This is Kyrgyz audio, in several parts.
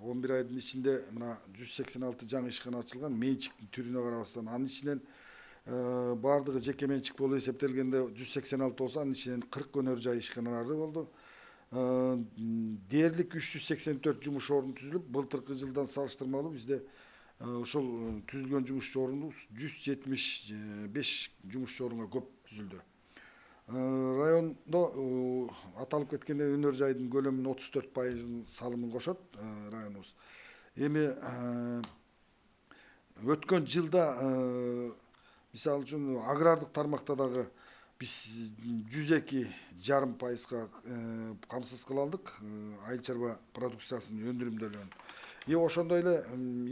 11 айдын içinde mına 186 жаңы ишкана ачылган менчиктин түрүнө карабастан анын ичинен баардыгы жеке менчик болуп эсептелгенде 186 болсо анын ичинен 40 өнөр жай ишканалары болду. Дээрлик 384 жумуш орну түзүлүп, былтыркы жылдан салыштырмалуу бизде ошол түзүлгөн жумуш орну 175 жумуш орунга көп түзүлдү. Райондо аталып кеткендей өнөр жайдын көлөмүнүн 34%ын салымын кошот районубуз. Эми өткөн жылда мисалы үчүн агрардык тармакта дагы биз 102,5%га камсыз кыла алдык айыл чарба продукциясынын өндүрүмдөлүгүн. Ошондой эле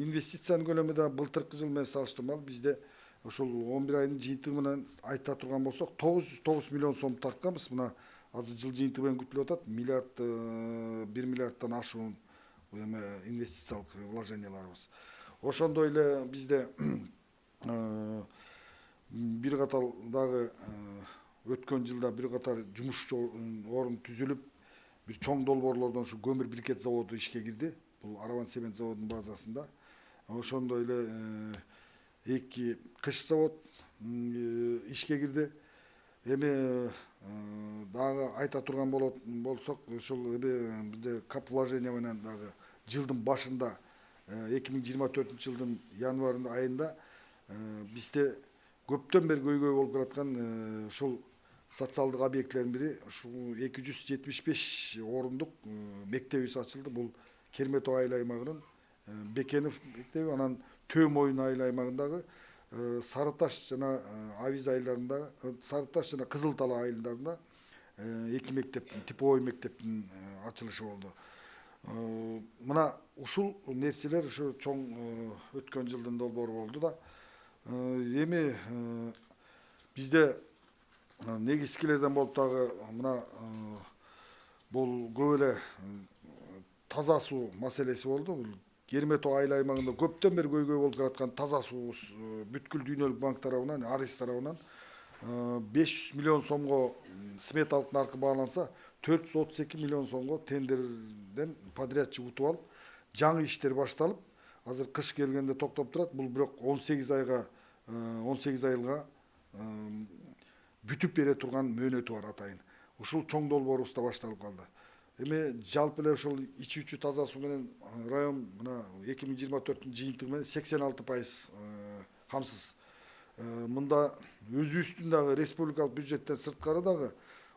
инвестициянын көлөмү да былтыркы жыл менен салыштырмалуу бизде ошол 11 айдын жыйынтыгы менен айта турган болсок 909 миллион сом тартканбыз. Мына азыр жыл жыйынтыгы менен күтүлүп атат. 1 миллиарддан ашуун эме инвестициялык вложенияларыбыз. Ошондой эле бизде бир катар дагы өткөн жылда бир катар жумуш орун түзүлүп, бир чоң долбоорлордон ушу көмүр брикет заводу ишке кирди. Бул Араван цемент заводунун базасында. Ошондой эле 2 кыш завод ишке кирди. Эми дагы айта турган болсок, ошол бизде кап вложение менен дагы жылдын башында 2024 жылдын январында айында бизде көптөн бери көйгөй болуп келаткан ушул социалдык объектилердин бири ушул 275 орундук мектебибиз ачылды. Бул Керметов айыл аймагынын Бекенов мектеби, анан Төө Моюн айыл аймагындагы Сарыташ жана Авиз айылдарында, Сарыташ жана Кызыл Тала айылдарында 2 мектептин, типовой мектептин ачылышы болду. Мына ушул нерселер ушу чоң өткөн жылдын долбоору болду да. Эми бизде негизгилерден болуп дагы мына бул көп эле таза суу маселеси болду. Бул Керметов айыл аймагында көптөн бери көйгөй болуп келаткан таза суубуз бүткүл дүйнөлүк банк тарабынан, Арис тарабынан 500 миллион сомго сметалык наркы бааланса, 432 миллион сомго тендерден подрядчы утуп алып, жаңы иштер башталып, азыр кыш келгенде токтоп турат. Бул бирок 18 айылга бүтүп бере турган мөөнөтү бар атайын. Ушул чоң долбоорубуз да башталып калды. Эми жалпы эле ошол ичүүчү таза суу менен район мына 2024 жыйынтыгы менен 86% камсыз. Мында өзүбүздүн дагы республикалык бюджеттен сырткары дагы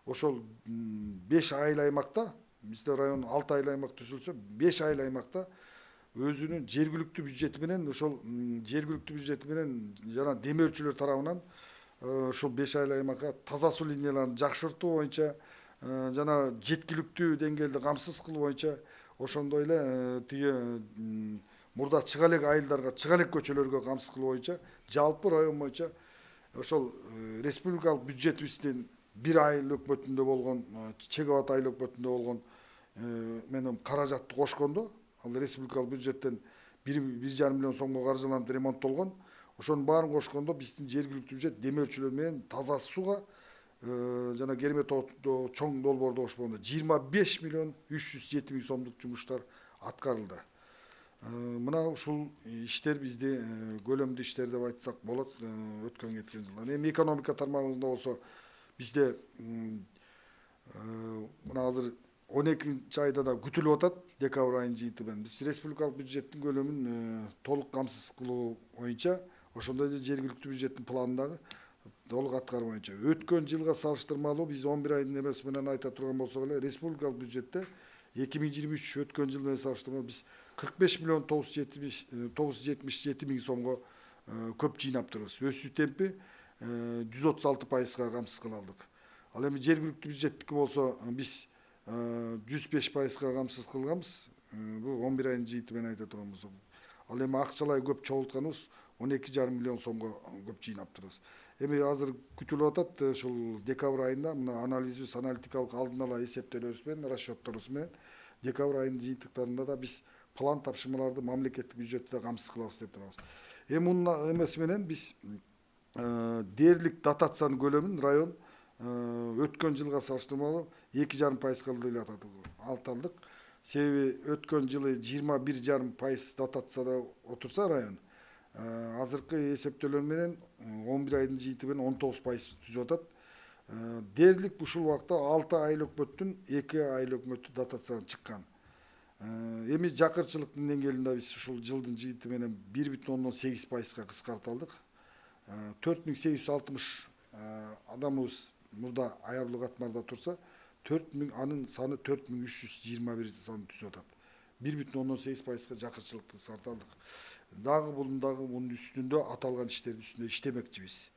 ошол 5 айыл аймакта, бизде район 6 айыл аймак түзүлсө, 5 айыл аймакта өзүнүн жергиликтүү бюджети менен, ошол жергиликтүү бюджети менен жана демөөрчүлөр тарабынан ошол 5 айыл аймакка таза суу линияларын жакшыртуу боюнча жана жеткиликтүү деңгээлде камсыз кылуу боюнча, ошондой эле тиги мурда чыга элек айылдарга, чыга элек көчөлөргө камсыз кылуу боюнча жалпы район боюнча ошол республикалык бюджетибиздин бир айыл өкмөтүндө болгон, Чек Абад айыл өкмөтүндө болгон менен каражатты кошкондо, ал республикалык бюджеттен 1,5 миллион сомго каржыланып ремонттолгон. Ошонун баарын кошкондо биздин жергиликтүү бюджет демөөрчүлөр менен таза сууга жана Керметовдо чоң долбоордо кошкондо 25 миллион 307 миң сомдук жумуштар аткарылды. Мына ушул иштер бизде көлөмдүү иштер деп айтсак болот өткөн кеткен жылдан. Эми экономика тармагында болсо бизде мына азыр 12 айда да күтүлүп атат, декабрь айынын жыйынтыгы менен. Биз республикалык бюджеттин көлөмүн толук камсыз кылуу боюнча, ошондой эле жергиликтүү бюджеттин планын дагы толук аткаруу боюнча өткөн жылга салыштырмалуу биз 11 айдын эмеси менен айта турган болсок эле республикалык бюджетте 2023 өткөн жыл менен салыштырмалуу биз 45 миллион 977 миң сомго көп жыйнап турабыз. Өсүү темпи 136%га камсыз кыла алдык. Ал эми жергиликтүү бюджеттики болсо биз 105%га камсыз кылганбыз. Бул 11 айдын жыйынтыгы менен айта турган болсок. Ал эми акчалай көп чогултканыбыз 12,5 миллион сомго көп жыйнап турабыз. Эми азыр күтүлүп атат ушул декабрь айында мына анализибиз, аналитикалык алдын ала эсептөөлөрүбүз менен, расчетторубуз менен декабрь айынын жыйынтыктарында да биз план тапшырмаларды мамлекеттик бюджетте камсыз кылабыз деп турабыз. Эми мунун эмеси менен биз дээрлик дотациянын көлөмүн район өткөн жылга салыштырмалуу 2,5%га аталдык. Себеби өткөн жылы 21,5% дотацияда отурса район, азыркы эсептөөлөр менен 11 айдын жыйынты менен 19% түзүп атат. Дээрлик ушул убакта 6 айыл өкмөттүн 2 айыл өкмөтү дотациядан чыккан. Эми жакырчылыктын деңгээлинде биз ушул жылдын жыйынты менен 1,8%га кыскарта алдык. 4860 адамыбыз мурда аярлуу катмарда турса, 4000 анын саны 4321 саны түзүп атат. 1,8%га жакырчылыкты кыскарта алдык. Дагы мунун үстүндө аталган иштердин үстүндө иштемекчибиз.